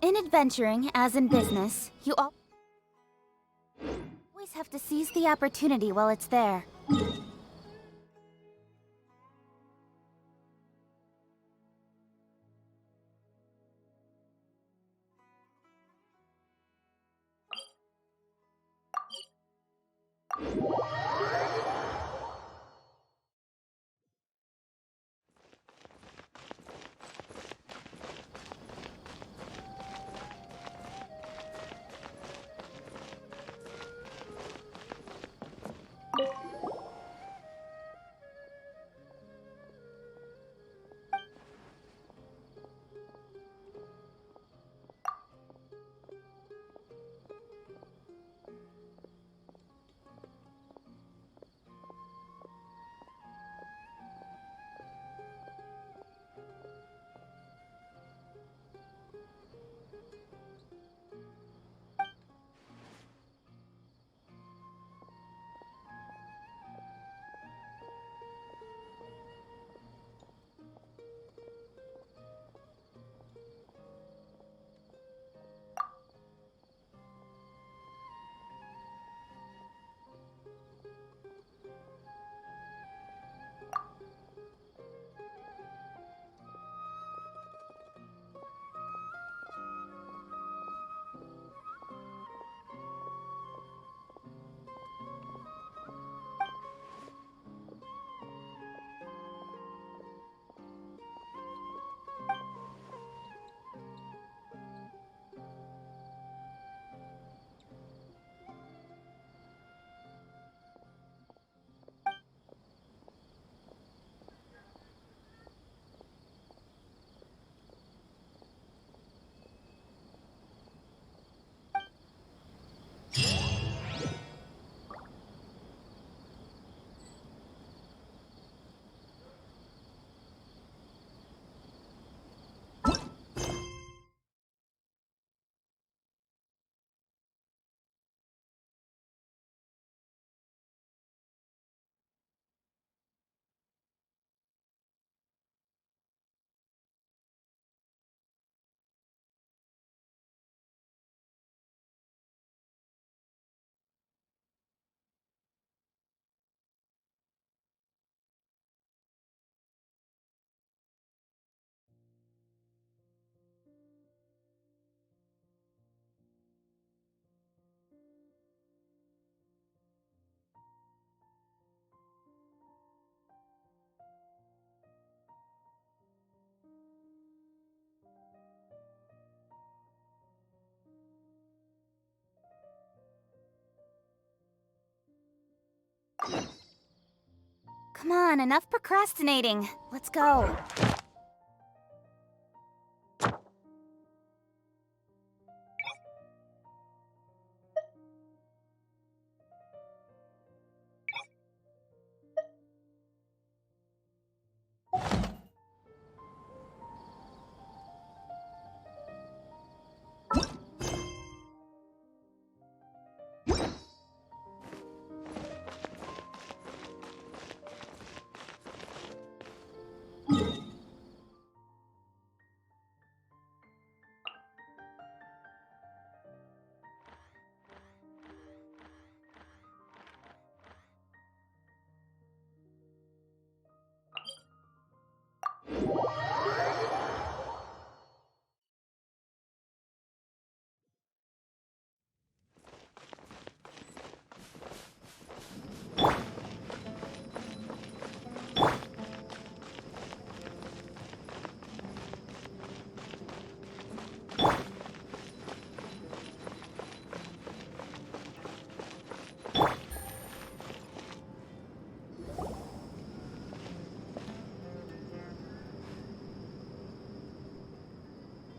In adventuring, as in business, you always have to seize the opportunity while it's there. Come on, enough procrastinating. Let's go.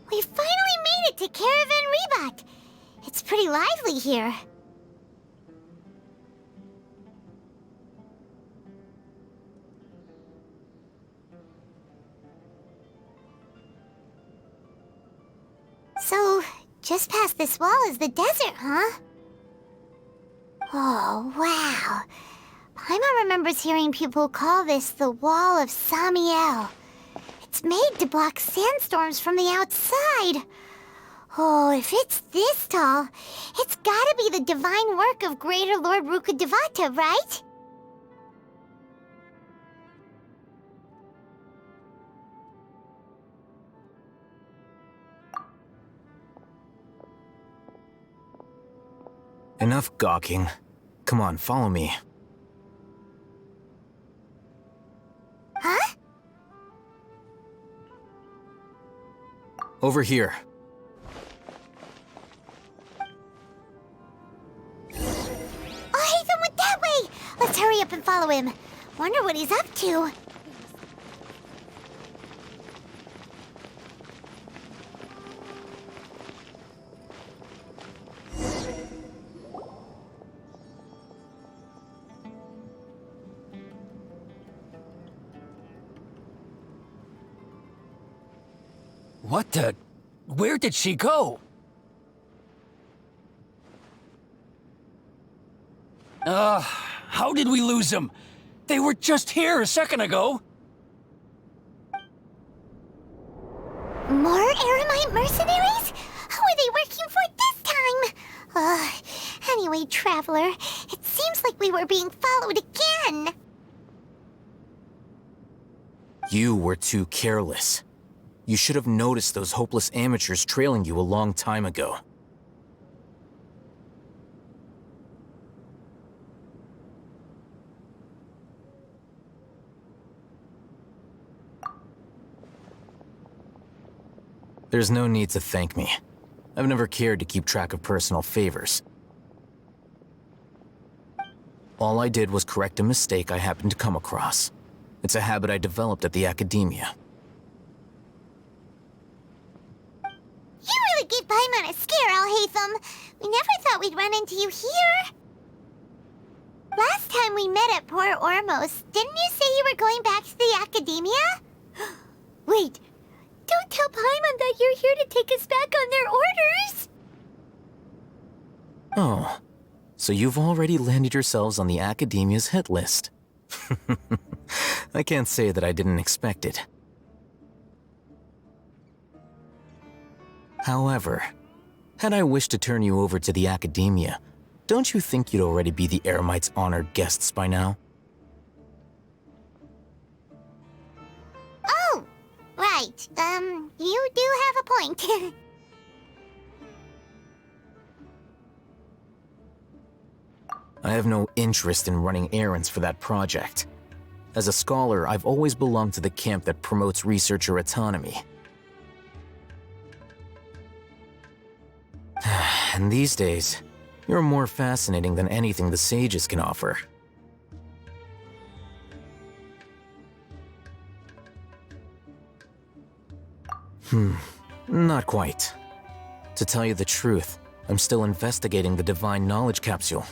We finally made it to Caravan Reebok. It's pretty lively here. So, just past this wall is the desert, huh? Oh, wow. Paimon remembers hearing people call this the Wall of Samiel. It's made to block sandstorms from the outside. Oh, if it's this tall, it's gotta be the divine work of Greater Lord Rukkhadevata, right? Enough gawking. Come on, follow me. Huh? Over here. Oh, Haytham went that way! Let's hurry up and follow him. Wonder what he's up to. What the? Where did she go? How did we lose them? They were just here a second ago. More Eremite mercenaries? Who are they working for this time? Anyway, Traveler, it seems like we were being followed again. You were too careless. You should have noticed those hopeless amateurs trailing you a long time ago. There's no need to thank me. I've never cared to keep track of personal favors. All I did was correct a mistake I happened to come across. It's a habit I developed at the academia. You really gave Paimon a scare, Alhaitham. We never thought we'd run into you here. Last time we met at Port Ormos, didn't you say you were going back to the academia? Wait, don't tell Paimon that you're here to take us back on their orders! Oh, so you've already landed yourselves on the academia's hit list. I can't say that I didn't expect it. However, had I wished to turn you over to the academia, don't you think you'd already be the Eremites' honored guests by now? Oh, right. You do have a point. I have no interest in running errands for that project. As a scholar, I've always belonged to the camp that promotes researcher autonomy. And these days, you're more fascinating than anything the sages can offer. Not quite. To tell you the truth, I'm still investigating the Divine Knowledge Capsule.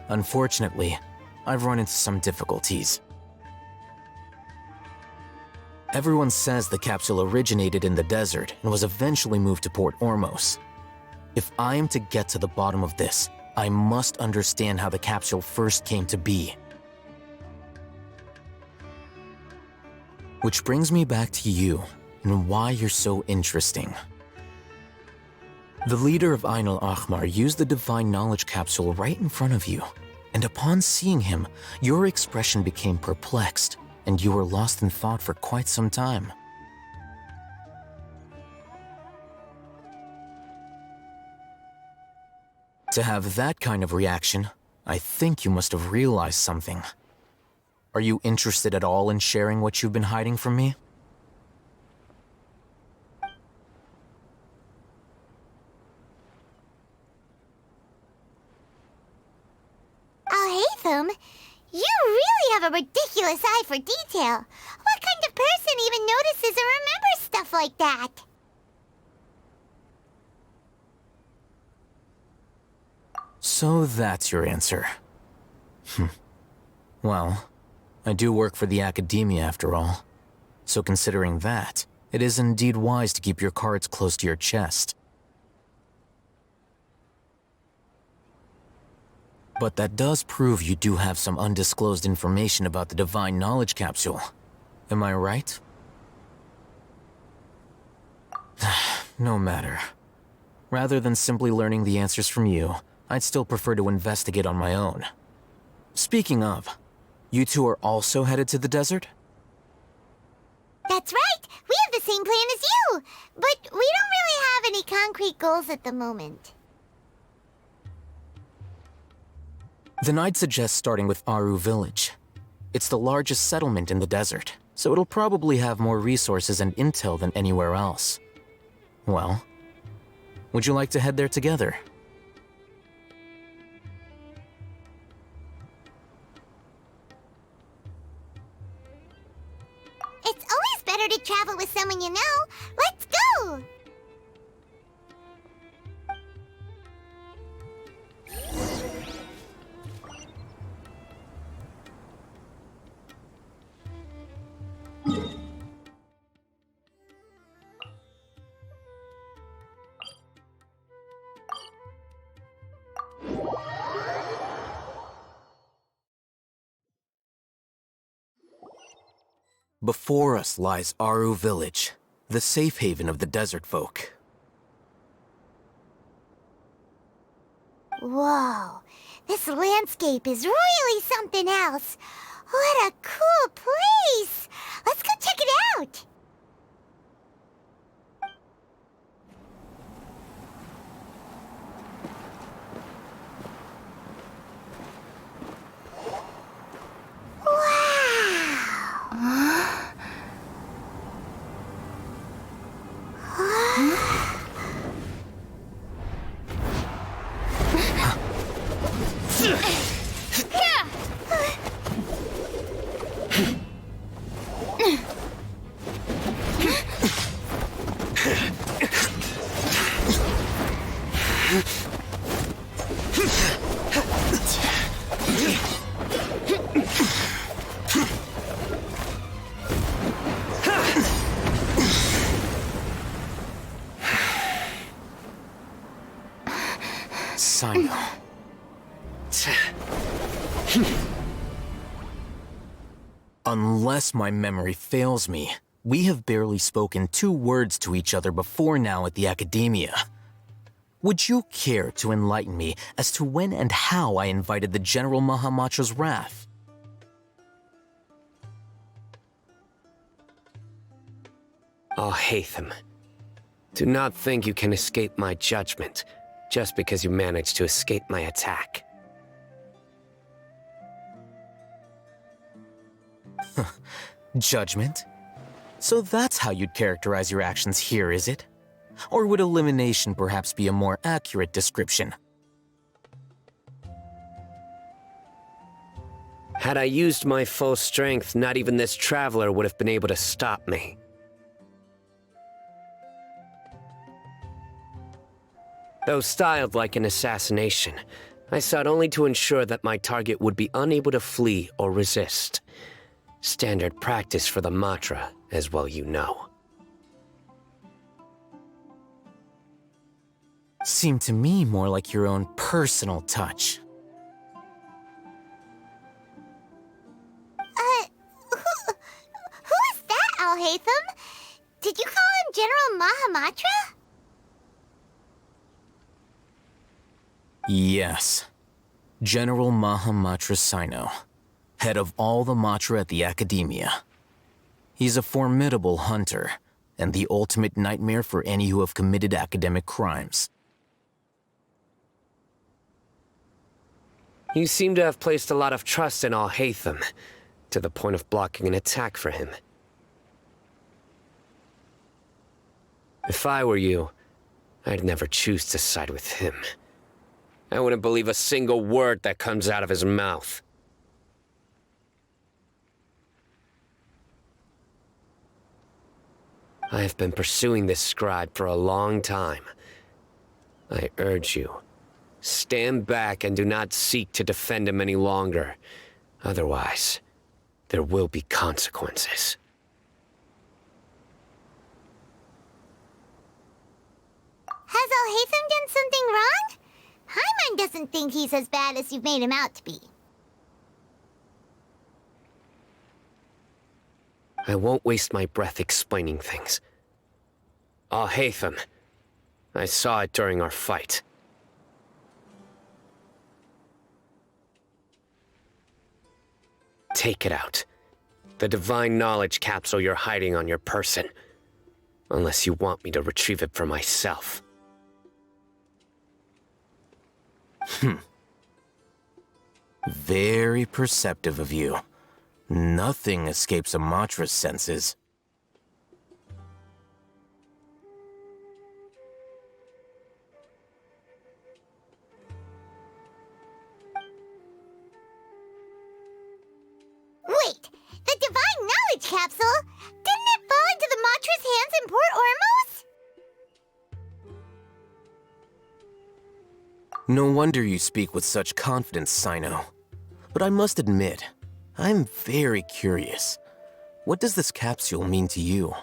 Unfortunately, I've run into some difficulties. Everyone says the capsule originated in the desert and was eventually moved to Port Ormos. If I am to get to the bottom of this, I must understand how the capsule first came to be. Which brings me back to you and why you're so interesting. The leader of Ain al-Ahmar used the Divine Knowledge Capsule right in front of you, and upon seeing him, your expression became perplexed, and you were lost in thought for quite some time. To have that kind of reaction, I think you must have realized something. Are you interested at all in sharing what you've been hiding from me? Alhaitham, you really have a ridiculous eye for detail. What kind of person even notices and remembers stuff like that? So that's your answer. Well, I do work for the academia after all. So considering that, it is indeed wise to keep your cards close to your chest. But that does prove you do have some undisclosed information about the Divine Knowledge Capsule. Am I right? No matter. Rather than simply learning the answers from you, I'd still prefer to investigate on my own. Speaking of, you two are also headed to the desert? That's right! We have the same plan as you! But we don't really have any concrete goals at the moment. Then I'd suggest starting with Aru Village. It's the largest settlement in the desert, so it'll probably have more resources and intel than anywhere else. Well, would you like to head there together? It's always better to travel with someone you know. Let's go! Before us lies Aru Village, the safe haven of the desert folk. Whoa, this landscape is really something else. What a cool place! Let's go check it out! Sino. Unless my memory fails me, we have barely spoken 2 words to each other before now at the Academia. Would you care to enlighten me as to when and how I invited the General Mahamatra's wrath? Oh, Hatham. Do not think you can escape my judgment just because you managed to escape my attack. Judgment? So that's how you'd characterize your actions here, is it? Or would elimination perhaps be a more accurate description? Had I used my full strength, not even this traveler would have been able to stop me. Though styled like an assassination, I sought only to ensure that my target would be unable to flee or resist. Standard practice for the Matra, as well you know. Seemed to me more like your own personal touch. Who is that, Alhaitham? Did you call him General Mahamatra? Yes. General Mahamatra Sino, head of all the Matra at the Academia. He's a formidable hunter, and the ultimate nightmare for any who have committed academic crimes. You seem to have placed a lot of trust in Alhaitham, to the point of blocking an attack for him. If I were you, I'd never choose to side with him. I wouldn't believe a single word that comes out of his mouth. I have been pursuing this scribe for a long time. I urge you, stand back and do not seek to defend him any longer. Otherwise, there will be consequences. Has Alhaitham done something wrong? Paimon doesn't think he's as bad as you've made him out to be. I won't waste my breath explaining things. Alhaitham, I saw it during our fight. Take it out. The divine knowledge capsule you're hiding on your person. Unless you want me to retrieve it for myself. Very perceptive of you. Nothing escapes a Matra's senses. Wait, the divine knowledge capsule? Didn't it fall into the Matra's hands in Port Ormos? No wonder you speak with such confidence, Sino. But I must admit, I'm very curious. What does this capsule mean to you?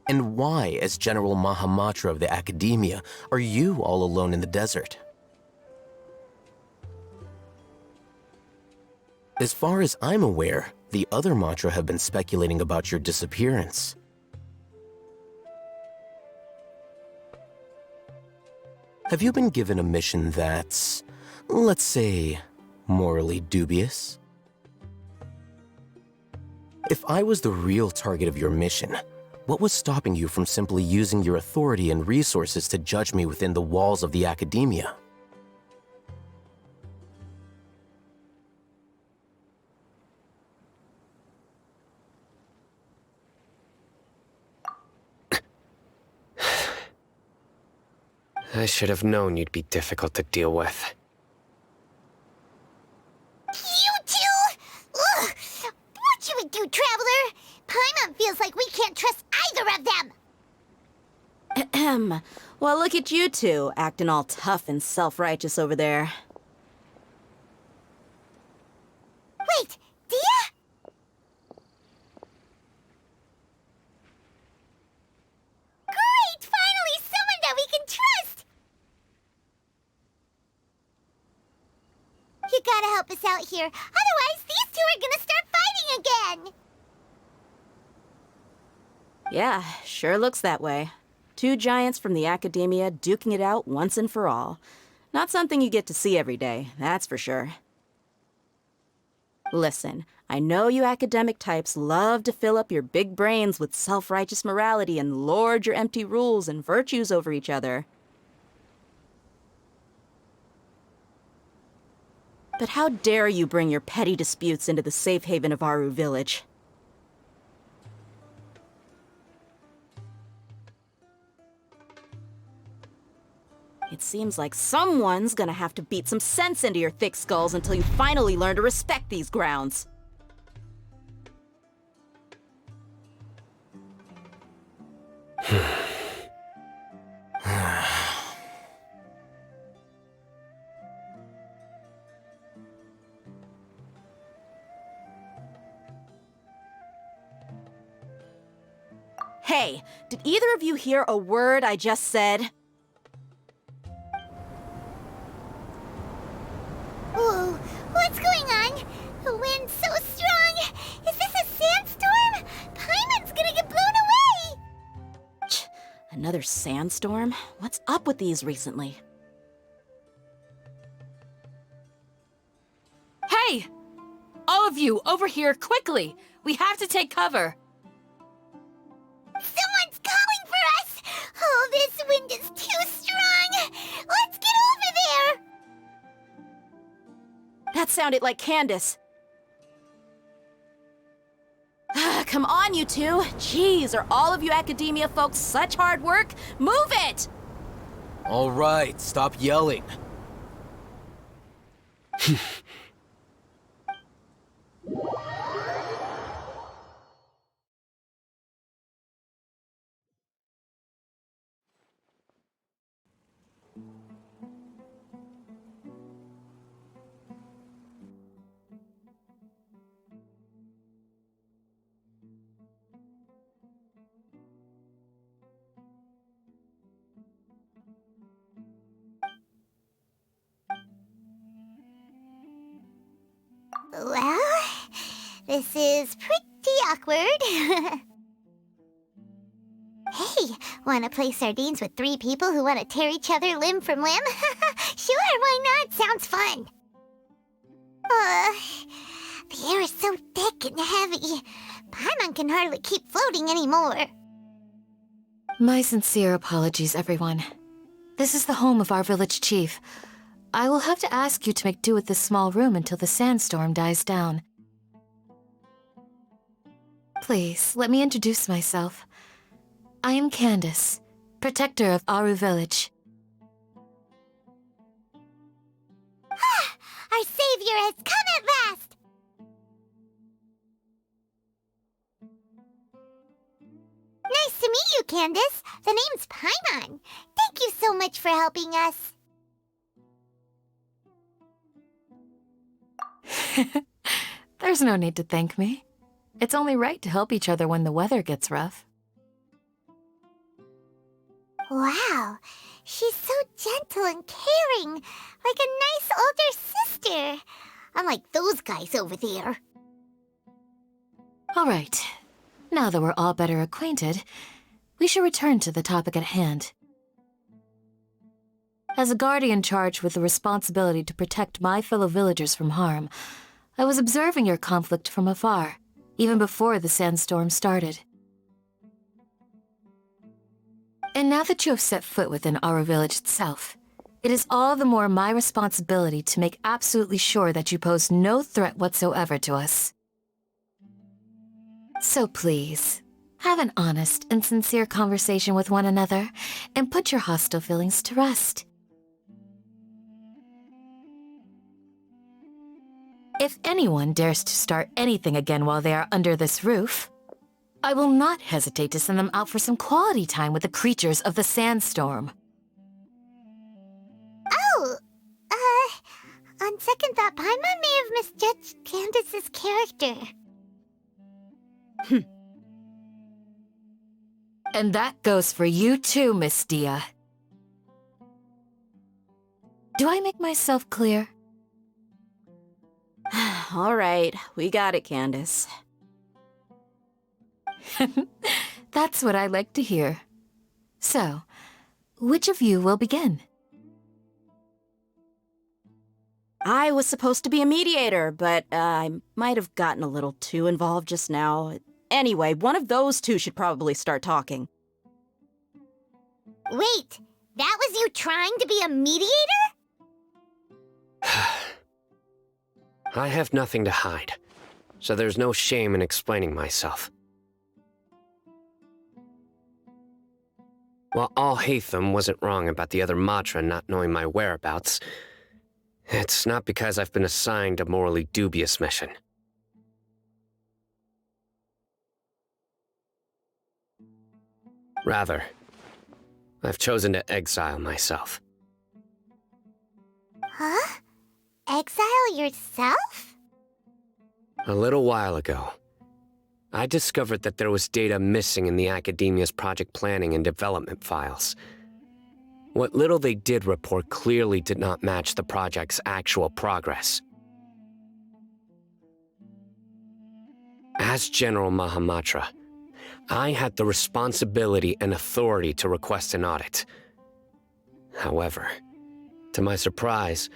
And why, as General Mahamatra of the Academia, are you all alone in the desert? As far as I'm aware, the other Matra have been speculating about your disappearance. Have you been given a mission that's, let's say, morally dubious? If I was the real target of your mission, what was stopping you from simply using your authority and resources to judge me within the walls of the Academia? I should have known you'd be difficult to deal with. You two? Ugh! What should we do, Traveler? Paimon feels like we can't trust either of them! Ahem. Well, look at you two, acting all tough and self-righteous over there. Wait, Dia? Great! Finally, someone that we can trust! You gotta help us out here, otherwise these two are gonna start fighting again! Yeah, sure looks that way. Two giants from the Academia duking it out once and for all. Not something you get to see every day, that's for sure. Listen, I know you academic types love to fill up your big brains with self-righteous morality and lord your empty rules and virtues over each other. But how dare you bring your petty disputes into the safe haven of Aru Village? It seems like someone's gonna have to beat some sense into your thick skulls until you finally learn to respect these grounds. Hey, did either of you hear a word I just said? Whoa, what's going on? The wind's so strong! Is this a sandstorm? Paimon's gonna get blown away! Another sandstorm? What's up with these recently? Hey! All of you, over here, quickly! We have to take cover! Someone's calling for us! Oh, this wind is too strong! Let's get over there! That sounded like Candace. Come on, you two. Jeez, are all of you Academia folks such hard work? Move it! All right, stop yelling. Well, this is pretty awkward. Hey, wanna play sardines with 3 people who wanna tear each other limb from limb? Sure, why not? Sounds fun. The air is so thick and heavy. Paimon can hardly keep floating anymore. My sincere apologies, everyone. This is the home of our village chief. I will have to ask you to make do with this small room until the sandstorm dies down. Please, let me introduce myself. I am Candace, protector of Aru Village. Our savior has come at last! Nice to meet you, Candace. The name's Paimon. Thank you so much for helping us. There's no need to thank me. It's only right to help each other when the weather gets rough. Wow, she's so gentle and caring, like a nice older sister. Unlike those guys over there. All right. Now that we're all better acquainted, we should return to the topic at hand. As a guardian charged with the responsibility to protect my fellow villagers from harm, I was observing your conflict from afar, even before the sandstorm started. And now that you have set foot within our village itself, it is all the more my responsibility to make absolutely sure that you pose no threat whatsoever to us. So please, have an honest and sincere conversation with one another, and put your hostile feelings to rest. If anyone dares to start anything again while they are under this roof, I will not hesitate to send them out for some quality time with the creatures of the sandstorm. Oh, on second thought, Paimon may have misjudged Candace's character. And that goes for you too, Miss Dia. Do I make myself clear? All right, we got it, Candace. That's what I like to hear. So, which of you will begin? I was supposed to be a mediator, but I might have gotten a little too involved just now. Anyway, one of those two should probably start talking. Wait, that was you trying to be a mediator? I have nothing to hide, so there's no shame in explaining myself. While Al-Haytham wasn't wrong about the other Matra not knowing my whereabouts, it's not because I've been assigned a morally dubious mission. Rather, I've chosen to exile myself. Huh? Exile yourself? A little while ago, I discovered that there was data missing in the Academia's project planning and development files. What little they did report clearly did not match the project's actual progress. As General Mahamatra, I had the responsibility and authority to request an audit. However, to my surprise,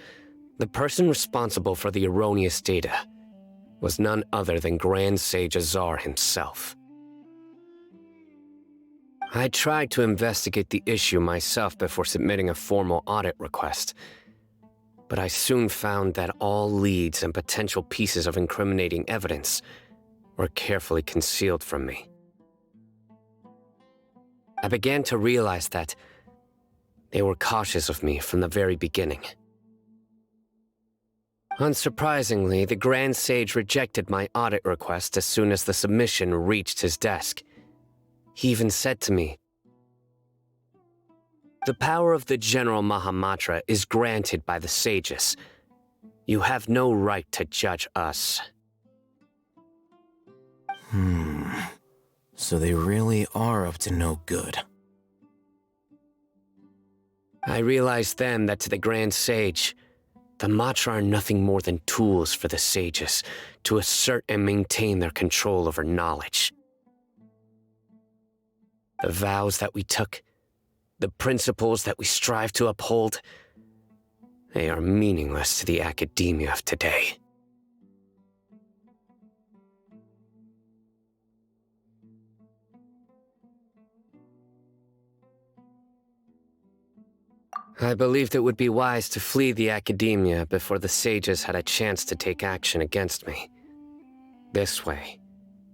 the person responsible for the erroneous data was none other than Grand Sage Azar himself. I tried to investigate the issue myself before submitting a formal audit request, but I soon found that all leads and potential pieces of incriminating evidence were carefully concealed from me. I began to realize that they were cautious of me from the very beginning. Unsurprisingly, the Grand Sage rejected my audit request as soon as the submission reached his desk. He even said to me, "The power of the General Mahamatra is granted by the sages. You have no right to judge us." So they really are up to no good. I realized then that to the Grand Sage, the Matra are nothing more than tools for the sages to assert and maintain their control over knowledge. The vows that we took, the principles that we strive to uphold, they are meaningless to the academia of today. I believed it would be wise to flee the academia before the sages had a chance to take action against me. This way,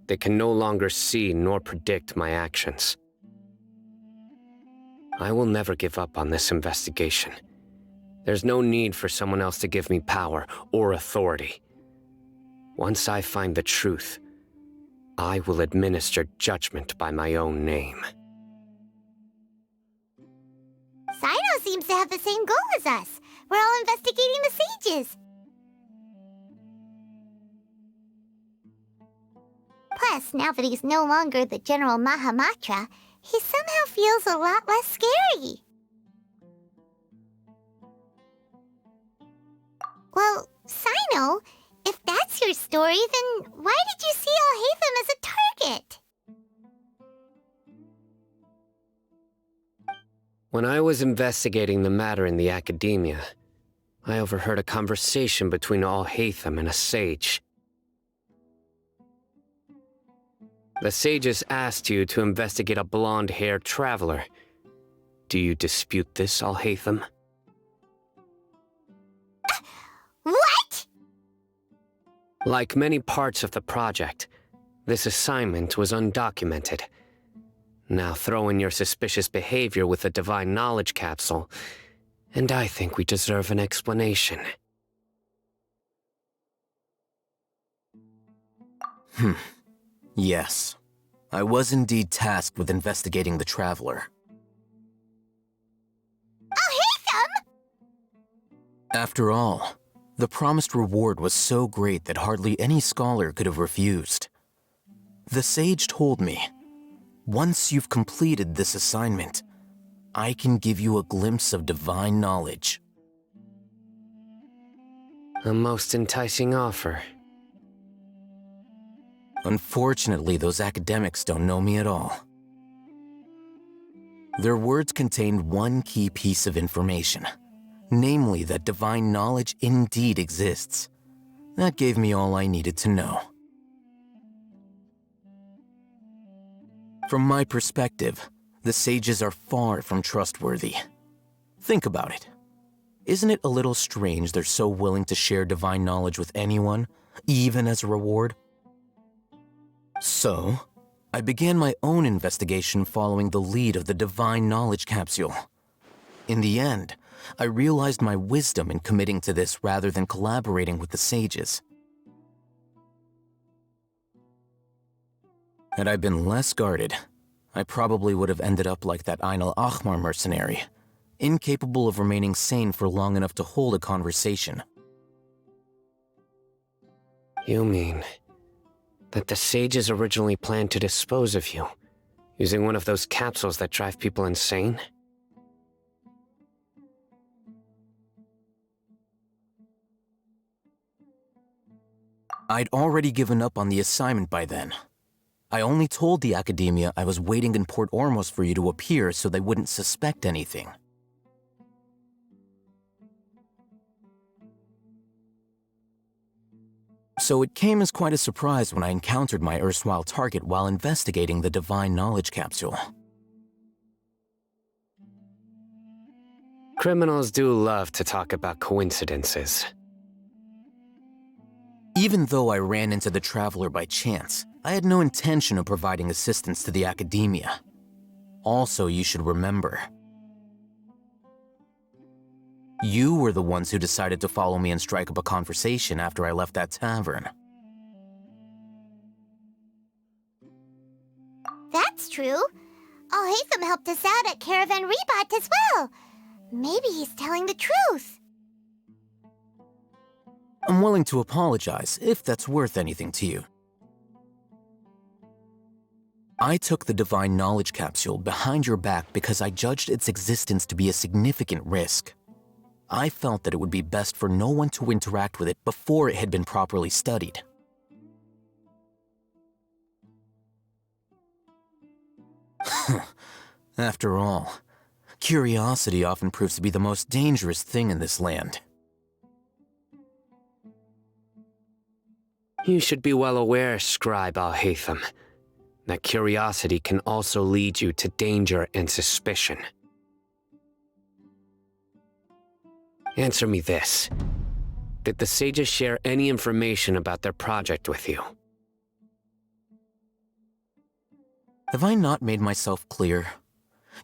they can no longer see nor predict my actions. I will never give up on this investigation. There's no need for someone else to give me power or authority. Once I find the truth, I will administer judgment by my own name. Sino seems to have the same goal as us. We're all investigating the sages. Plus, now that he's no longer the General Mahamatra, he somehow feels a lot less scary. Well, Sino, if that's your story, then why did you see Alhaitham as a target? When I was investigating the matter in the academia, I overheard a conversation between Alhaitham and a sage. The sages asked you to investigate a blonde-haired traveler. Do you dispute this, Alhaitham? What? Like many parts of the project, this assignment was undocumented. Now throw in your suspicious behavior with the Divine Knowledge Capsule, and I think we deserve an explanation. Yes. I was indeed tasked with investigating the Traveler. Alhaitham! After all, the promised reward was so great that hardly any scholar could have refused. The sage told me, once you've completed this assignment, I can give you a glimpse of divine knowledge. A most enticing offer. Unfortunately, those academics don't know me at all. Their words contained one key piece of information, namely that divine knowledge indeed exists. That gave me all I needed to know. From my perspective, the sages are far from trustworthy. Think about it. Isn't it a little strange they're so willing to share divine knowledge with anyone, even as a reward? So, I began my own investigation following the lead of the Divine Knowledge Capsule. In the end, I realized my wisdom in committing to this rather than collaborating with the sages. Had I been less guarded, I probably would have ended up like that Ain al-Ahmar mercenary, incapable of remaining sane for long enough to hold a conversation. You mean that the sages originally planned to dispose of you, using one of those capsules that drive people insane? I'd already given up on the assignment by then. I only told the academia I was waiting in Port Ormos for you to appear so they wouldn't suspect anything. So it came as quite a surprise when I encountered my erstwhile target while investigating the Divine Knowledge Capsule. Criminals do love to talk about coincidences. Even though I ran into the Traveler by chance, I had no intention of providing assistance to the academia. Also, you should remember, you were the ones who decided to follow me and strike up a conversation after I left that tavern. That's true. Alhaitham helped us out at Caravan Rebat as well. Maybe he's telling the truth. I'm willing to apologize if that's worth anything to you. I took the Divine Knowledge Capsule behind your back because I judged its existence to be a significant risk. I felt that it would be best for no one to interact with it before it had been properly studied. After all, curiosity often proves to be the most dangerous thing in this land. You should be well aware, Scribe Al-Haytham, that curiosity can also lead you to danger and suspicion. Answer me this. Did the sages share any information about their project with you? Have I not made myself clear?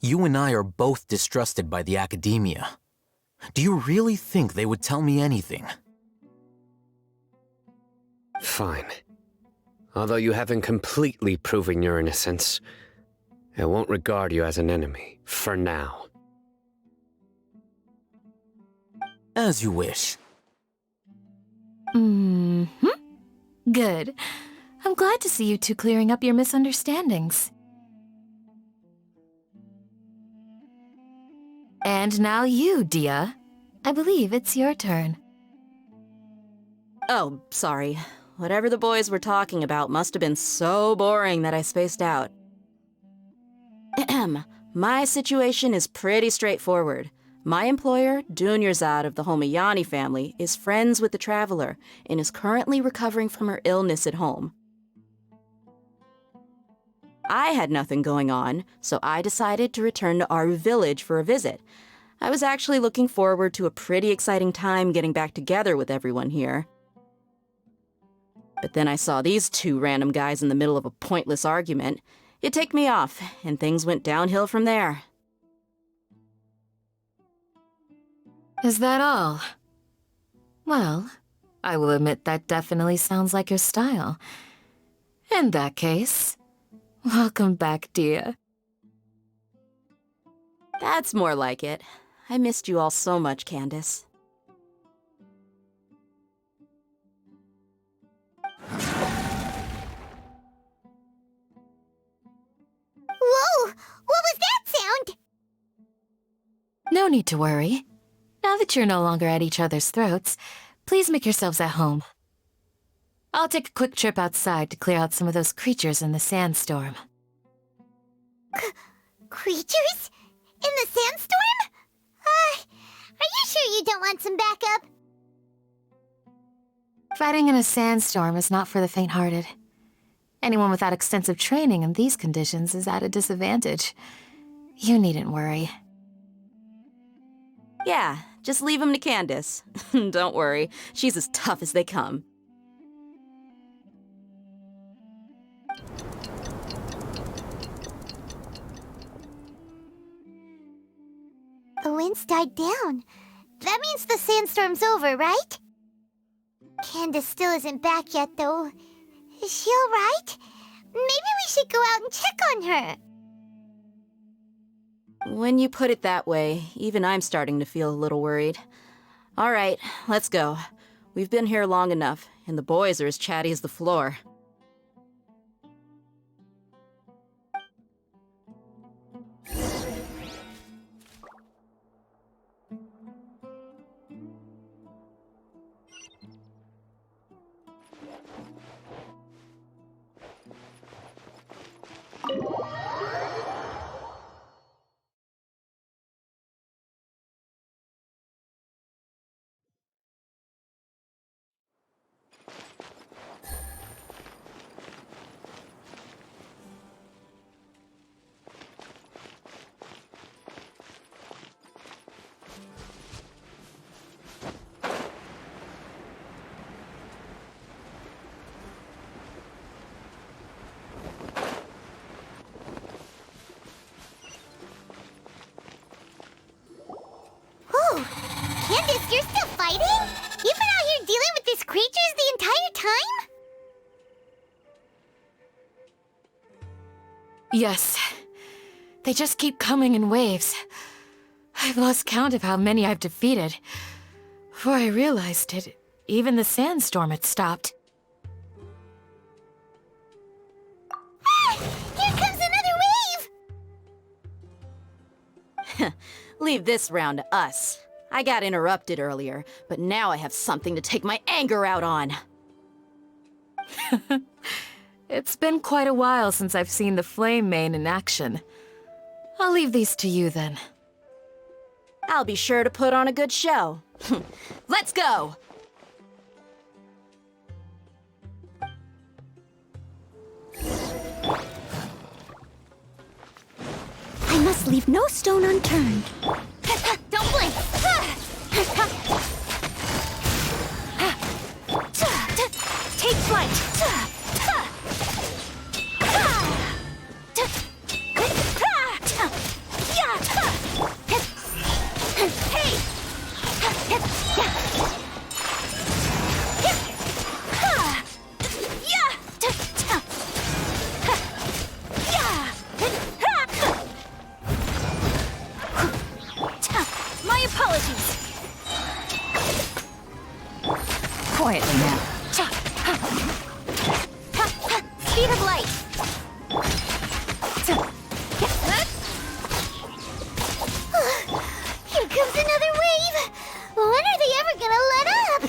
You and I are both distrusted by the academia. Do you really think they would tell me anything? Fine. Although you haven't completely proven your innocence, I won't regard you as an enemy, for now. As you wish. Good. I'm glad to see you two clearing up your misunderstandings. And now you, Dia. I believe it's your turn. Oh, sorry. Whatever the boys were talking about must have been so boring that I spaced out. My situation is pretty straightforward. My employer, Dunyarzad of the Homayani family, is friends with the Traveler and is currently recovering from her illness at home. I had nothing going on, so I decided to return to Aru Village for a visit. I was actually looking forward to a pretty exciting time getting back together with everyone here. But then I saw these two random guys in the middle of a pointless argument. It ticked me off, and things went downhill from there. Is that all? Well, I will admit that definitely sounds like your style. In that case, welcome back, Dia. That's more like it. I missed you all so much, Candace. Whoa! What was that sound? No need to worry. Now that you're no longer at each other's throats, please make yourselves at home. I'll take a quick trip outside to clear out some of those creatures in the sandstorm. Creatures? In the sandstorm? Are you sure you don't want some backup? Fighting in a sandstorm is not for the faint-hearted. Anyone without extensive training in these conditions is at a disadvantage. You needn't worry. Yeah, just leave them to Candace. Don't worry, she's as tough as they come. The wind's died down. That means the sandstorm's over, right? Candace still isn't back yet, though. Is she alright? Maybe we should go out and check on her. When you put it that way, even I'm starting to feel a little worried. All right, let's go. We've been here long enough, and the boys are as chatty as the floor. Candace, you're still fighting? You've been out here dealing with these creatures the entire time? Yes. They just keep coming in waves. I've lost count of how many I've defeated. Before I realized it, even the sandstorm had stopped. Ah! Here comes another wave! Leave this round to us. I got interrupted earlier, but now I have something to take my anger out on. It's been quite a while since I've seen the Flame Mane in action. I'll leave these to you then. I'll be sure to put on a good show. Let's go! I must leave no stone unturned. Don't blink! Take flight! My apologies! Quietly now. Speed of light! Here comes another wave! When are they ever gonna let up?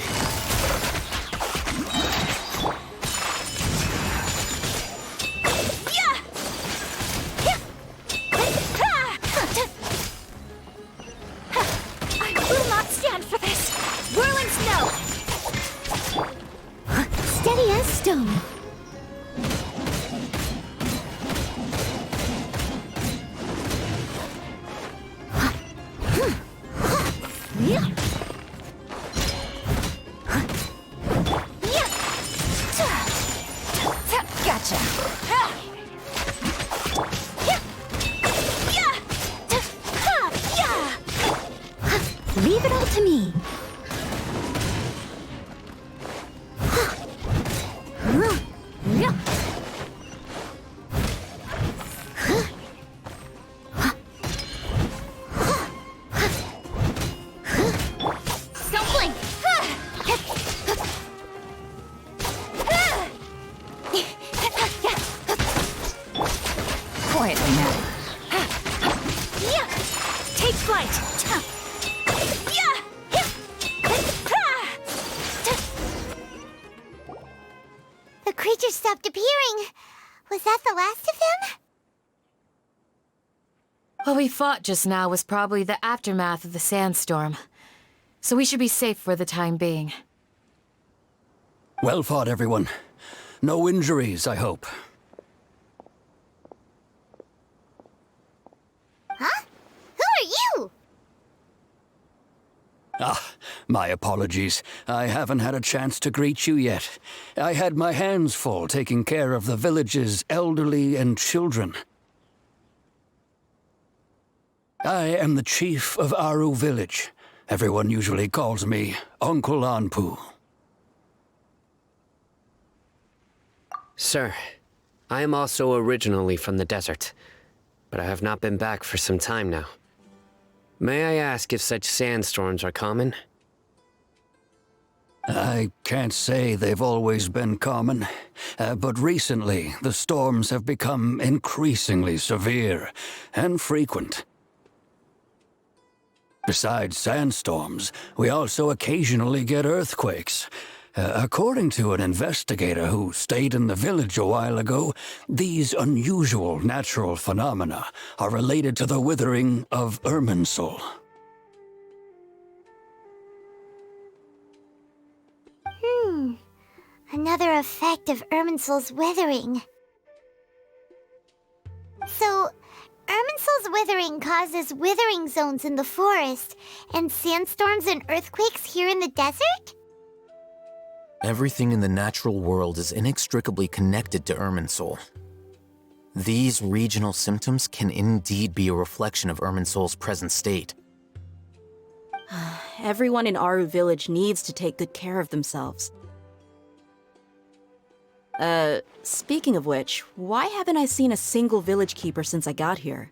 I will not stand for this! Whirling snow! Steady as stone. Gotcha! Leave it all to me. Don't blink! Quietly now. Take flight! The creatures stopped appearing. Was that the last of them? What we fought just now was probably the aftermath of the sandstorm. So we should be safe for the time being. Well fought, everyone. No injuries, I hope. Huh? Who are you? Ah, my apologies. I haven't had a chance to greet you yet. I had my hands full taking care of the village's elderly and children. I am the chief of Aru village. Everyone usually calls me Uncle Anpu. Sir, I am also originally from the desert, but I have not been back for some time now. May I ask if such sandstorms are common? I can't say they've always been common, but recently the storms have become increasingly severe and frequent. Besides sandstorms, we also occasionally get earthquakes. According to an investigator who stayed in the village a while ago, these unusual natural phenomena are related to the withering of Irminsul. Another effect of Irminsul's withering. So, Irminsul's withering causes withering zones in the forest, and sandstorms and earthquakes here in the desert? Everything in the natural world is inextricably connected to Irminsul. These regional symptoms can indeed be a reflection of Irminsul's present state. Everyone in Aru village needs to take good care of themselves. Speaking of which, why haven't I seen a single village keeper since I got here?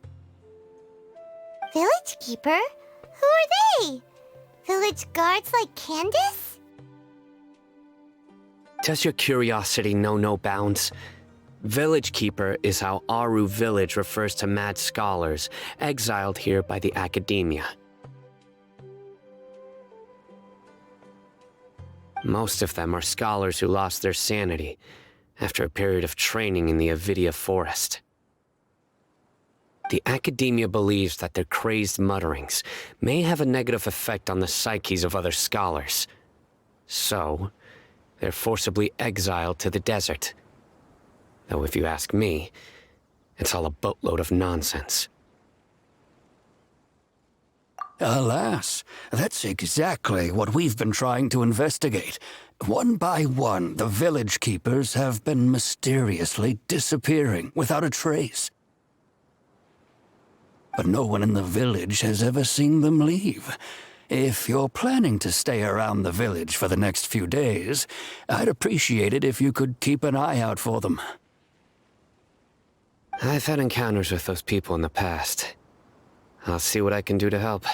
Village keeper? Who are they? Village guards like Candace? Does your curiosity know no bounds? Village Keeper is how Aru village refers to mad scholars exiled here by the academia. Most of them are scholars who lost their sanity after a period of training in the Avidia forest. The academia believes that their crazed mutterings may have a negative effect on the psyches of other scholars. So, they're forcibly exiled to the desert. Though if you ask me, it's all a boatload of nonsense. Alas, that's exactly what we've been trying to investigate. One by one, the village keepers have been mysteriously disappearing without a trace. But no one in the village has ever seen them leave. If you're planning to stay around the village for the next few days, I'd appreciate it if you could keep an eye out for them. I've had encounters with those people in the past. I'll see what I can do to help.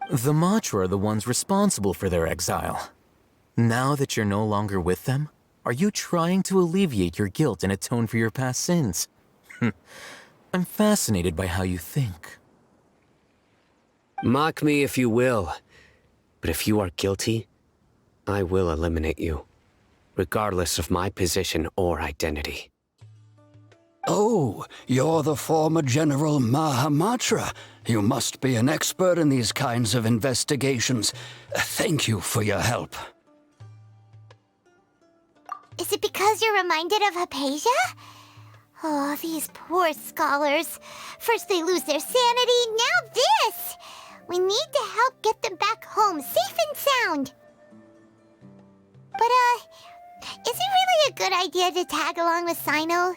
The Matra are the ones responsible for their exile. Now that you're no longer with them, are you trying to alleviate your guilt and atone for your past sins? I'm fascinated by how you think. Mock me if you will, but if you are guilty, I will eliminate you, regardless of my position or identity. Oh, you're the former General Mahamatra. You must be an expert in these kinds of investigations. Thank you for your help. Is it because you're reminded of Hypatia? Oh, these poor scholars. First they lose their sanity, now this! We need to help get them back home, safe and sound. But, is it really a good idea to tag along with Sino?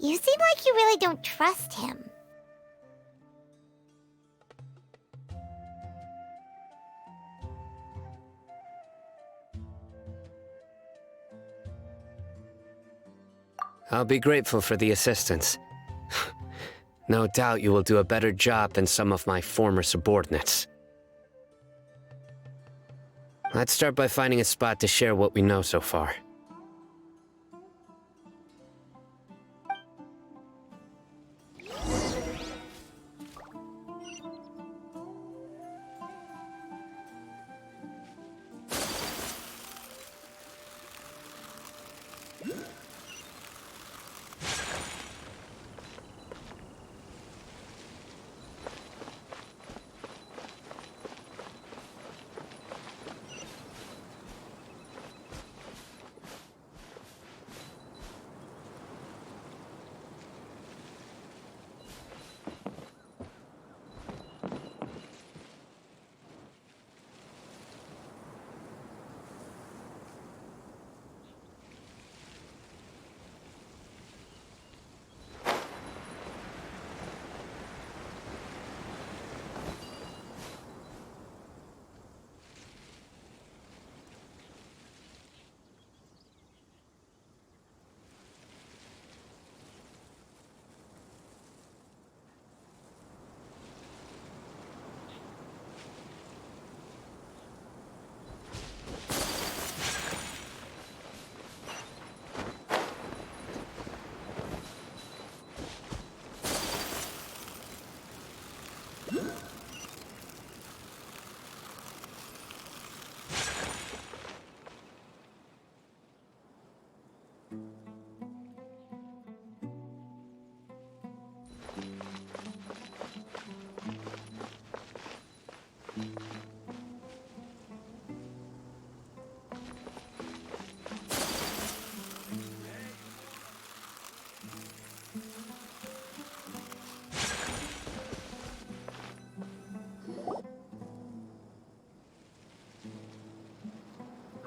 You seem like you really don't trust him. I'll be grateful for the assistance. No doubt you will do a better job than some of my former subordinates. Let's start by finding a spot to share what we know so far.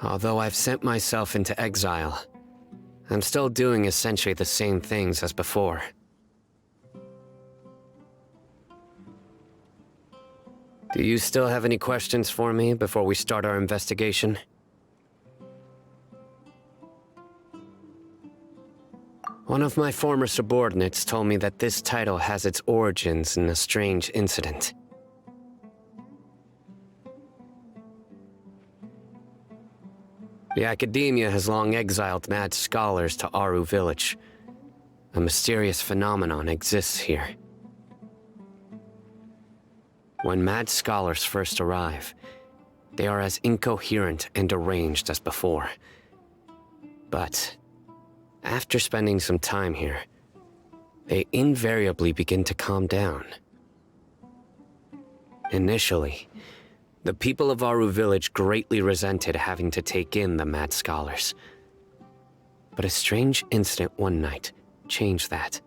Although I've sent myself into exile, I'm still doing essentially the same things as before. Do you still have any questions for me before we start our investigation? One of my former subordinates told me that this title has its origins in a strange incident. The academia has long exiled mad scholars to Aru village. A mysterious phenomenon exists here. When mad scholars first arrive, they are as incoherent and deranged as before. But after spending some time here, they invariably begin to calm down. Initially, the people of Aru village greatly resented having to take in the mad scholars. But a strange incident one night changed that.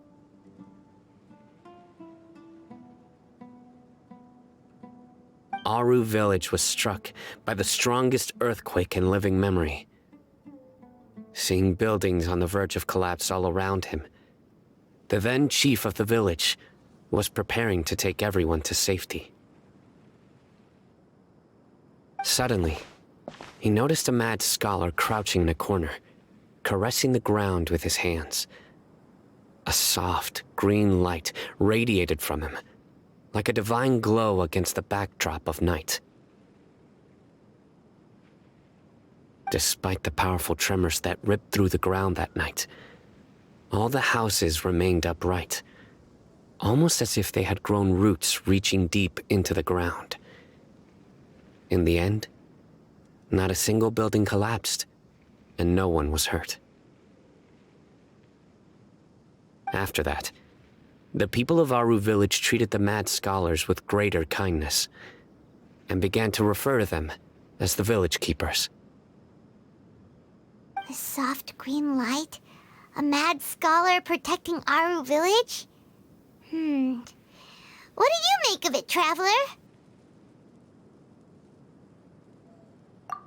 Aru village was struck by the strongest earthquake in living memory. Seeing buildings on the verge of collapse all around him, the then chief of the village was preparing to take everyone to safety. Suddenly, he noticed a mad scholar crouching in a corner, caressing the ground with his hands. A soft, green light radiated from him, like a divine glow against the backdrop of night. Despite the powerful tremors that ripped through the ground that night, all the houses remained upright, almost as if they had grown roots reaching deep into the ground. In the end, not a single building collapsed, and no one was hurt. After that, the people of Aru village treated the mad scholars with greater kindness, and began to refer to them as the village keepers. A soft green light? A mad scholar protecting Aru village? What do you make of it, Traveler?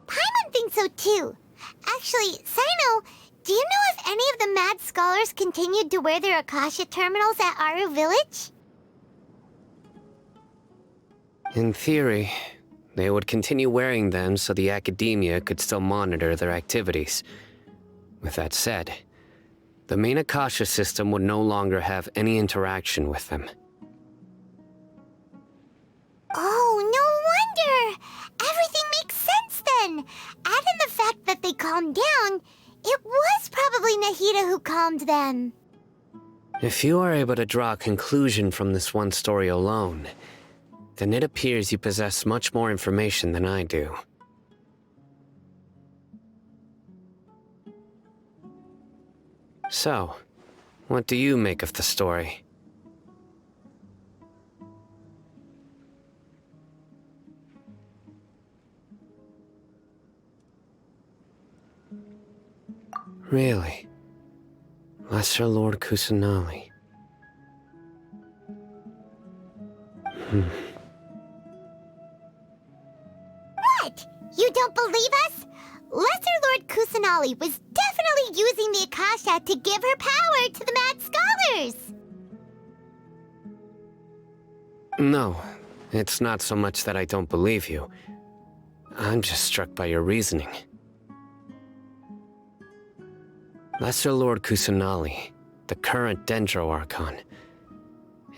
Paimon thinks so too. Actually, Sino, do you know if any of the mad scholars continued to wear their Akasha terminals at Aru village? In theory, they would continue wearing them so the academia could still monitor their activities. With that said, the main Akasha system would no longer have any interaction with them. Oh, no wonder! Everything makes sense then! Add in the fact that they calmed down, it was probably Nahida who calmed them. If you are able to draw a conclusion from this one story alone, then it appears you possess much more information than I do. So, what do you make of the story? Really? Lesser Lord Kusanali. What? You don't believe us? Lesser Lord Kusanali was definitely using the Akasha to give her power to the mad scholars! No, it's not so much that I don't believe you. I'm just struck by your reasoning. Lesser Lord Kusanali, the current Dendro Archon,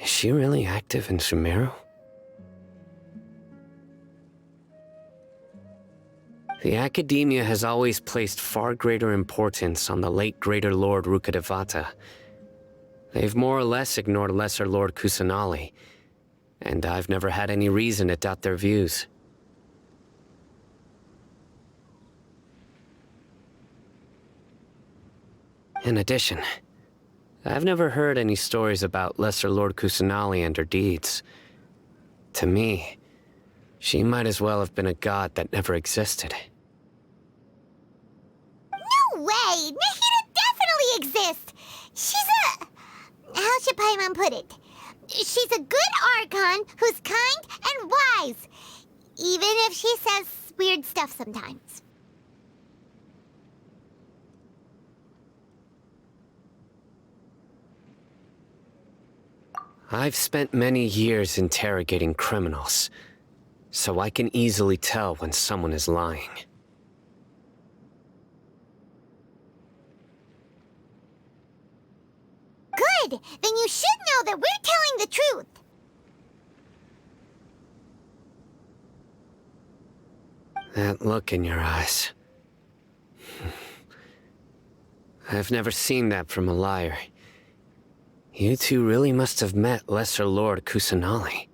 is she really active in Sumeru? The Academia has always placed far greater importance on the late Greater Lord Rukkhadevata. They've more or less ignored Lesser Lord Kusanali, and I've never had any reason to doubt their views. In addition, I've never heard any stories about Lesser Lord Kusanali and her deeds. To me, she might as well have been a god that never existed. No way! Nahida definitely exists! She's a... how should Paimon put it? She's a good Archon who's kind and wise, even if she says weird stuff sometimes. I've spent many years interrogating criminals, so I can easily tell when someone is lying. Good! Then you should know that we're telling the truth! That look in your eyes. I've never seen that from a liar. You two really must have met Lesser Lord Kusanali.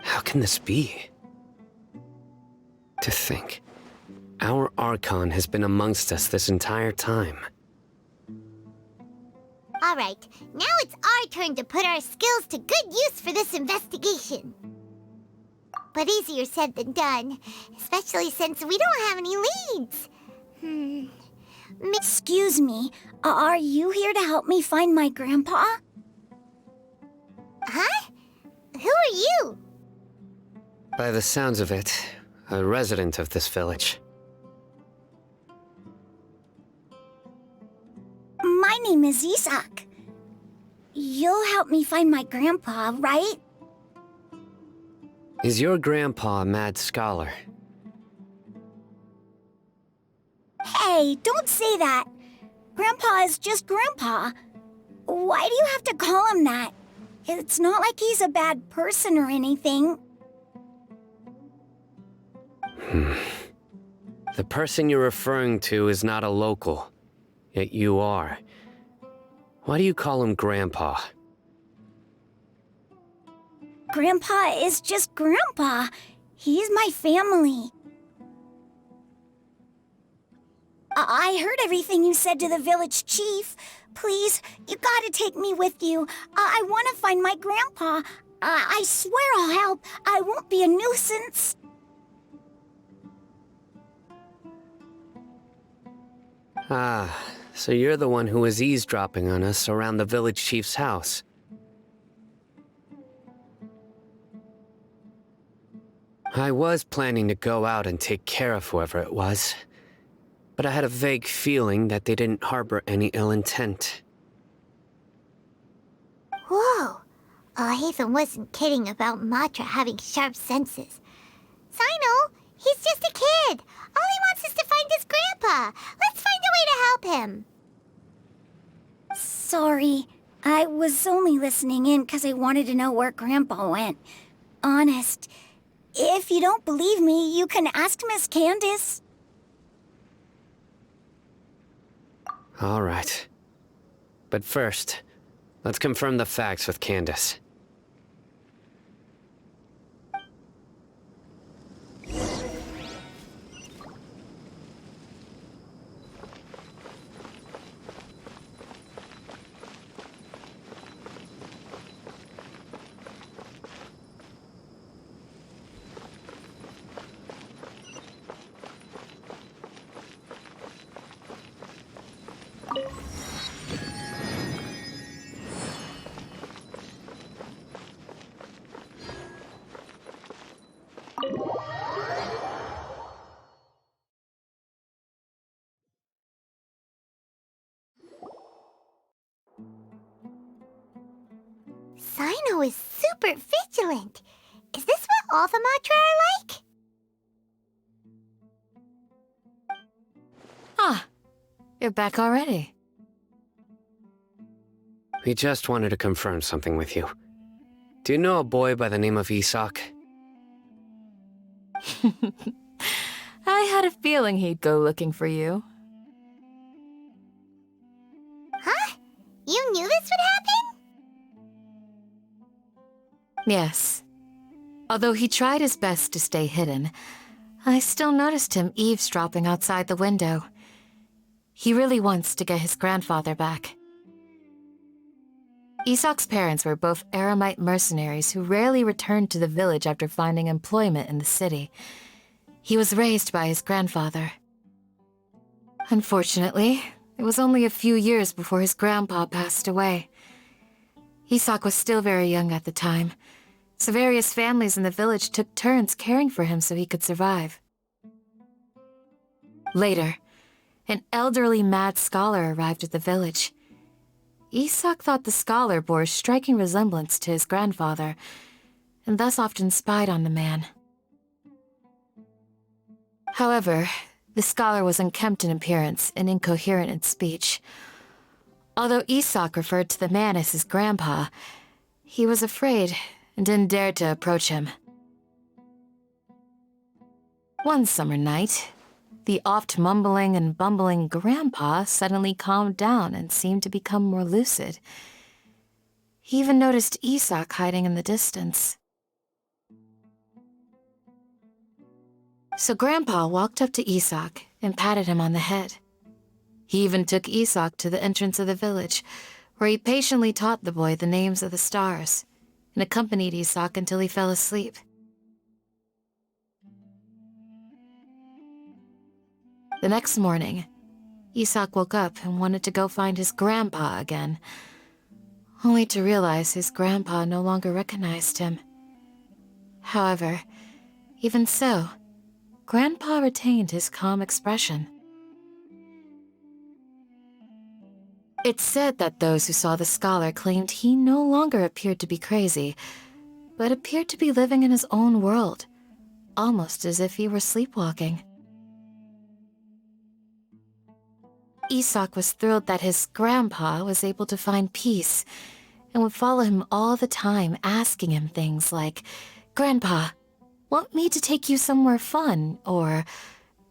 How can this be? To think, our Archon has been amongst us this entire time. Alright, now it's our turn to put our skills to good use for this investigation. But easier said than done, especially since we don't have any leads. Excuse me, are you here to help me find my grandpa? Huh? Who are you? By the sounds of it, a resident of this village. My name is Isak. You'll help me find my grandpa, right? Is your grandpa a mad scholar? Hey, don't say that. Grandpa is just Grandpa. Why do you have to call him that? It's not like he's a bad person or anything. The person you're referring to is not a local, yet you are. Why do you call him Grandpa? Grandpa is just Grandpa. He's my family. I heard everything you said to the village chief. Please, you gotta take me with you. I want to find my grandpa. I swear I'll help. I won't be a nuisance. Ah, so you're the one who was eavesdropping on us around the village chief's house. I was planning to go out and take care of whoever it was, but I had a vague feeling that they didn't harbor any ill intent. Whoa! Haytham wasn't kidding about Matra having sharp senses. Sino, he's just a kid. All he wants is to find his grandpa. Let's find a way to help him. Sorry, I was only listening in because I wanted to know where Grandpa went. Honest. If you don't believe me, you can ask Miss Candace. All right. But first, let's confirm the facts with Candace. Sino is super vigilant. Is this what all the Matra are like? Ah, you're back already. We just wanted to confirm something with you. Do you know a boy by the name of Isak? I had a feeling he'd go looking for you. Huh? You knew this would happen? Yes. Although he tried his best to stay hidden, I still noticed him eavesdropping outside the window. He really wants to get his grandfather back. Isak's parents were both Aramite mercenaries who rarely returned to the village after finding employment in the city. He was raised by his grandfather. Unfortunately, it was only a few years before his grandpa passed away. Isak was still very young at the time, so various families in the village took turns caring for him so he could survive. Later, an elderly mad scholar arrived at the village. Isak thought the scholar bore a striking resemblance to his grandfather, and thus often spied on the man. However, the scholar was unkempt in appearance and incoherent in speech. Although Isak referred to the man as his grandpa, he was afraid and didn't dare to approach him. One summer night, the oft mumbling and bumbling grandpa suddenly calmed down and seemed to become more lucid. He even noticed Isak hiding in the distance. So Grandpa walked up to Isak and patted him on the head. He even took Isak to the entrance of the village, where he patiently taught the boy the names of the stars and accompanied Isak until he fell asleep. The next morning, Isak woke up and wanted to go find his grandpa again, only to realize his grandpa no longer recognized him. However, even so, Grandpa retained his calm expression. It's said that those who saw the scholar claimed he no longer appeared to be crazy, but appeared to be living in his own world, almost as if he were sleepwalking. Isak was thrilled that his grandpa was able to find peace and would follow him all the time, asking him things like, "Grandpa, want me to take you somewhere fun?" Or,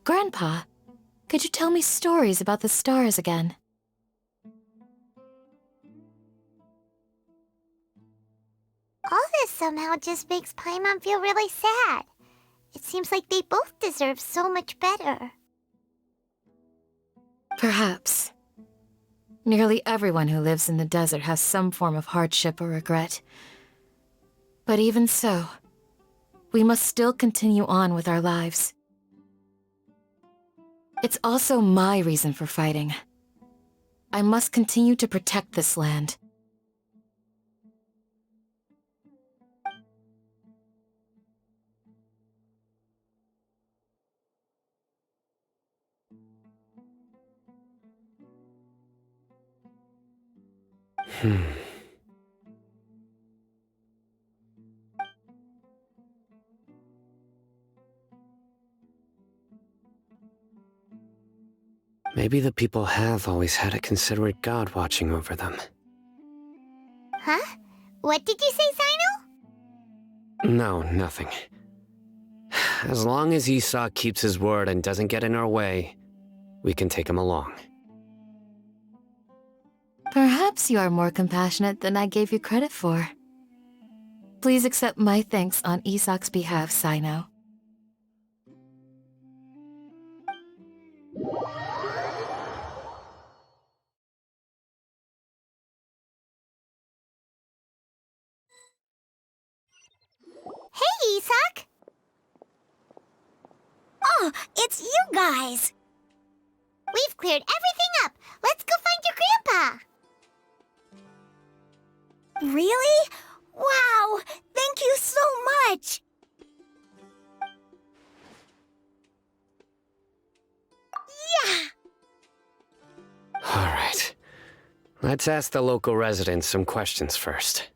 "Grandpa, could you tell me stories about the stars again?" All this somehow just makes Paimon feel really sad. It seems like they both deserve so much better. Perhaps. Nearly everyone who lives in the desert has some form of hardship or regret. But even so, we must still continue on with our lives. It's also my reason for fighting. I must continue to protect this land. Maybe the people have always had a considerate god watching over them. Huh? What did you say, Zino? No, nothing. As long as Isak keeps his word and doesn't get in our way, we can take him along. Perhaps you are more compassionate than I gave you credit for. Please accept my thanks on Isak's behalf, Sino. Hey, Isak! Oh, it's you guys! We've cleared everything up. Let's go find your grandpa. Really? Wow! Thank you so much! Yeah! All right. Let's ask the local residents some questions first.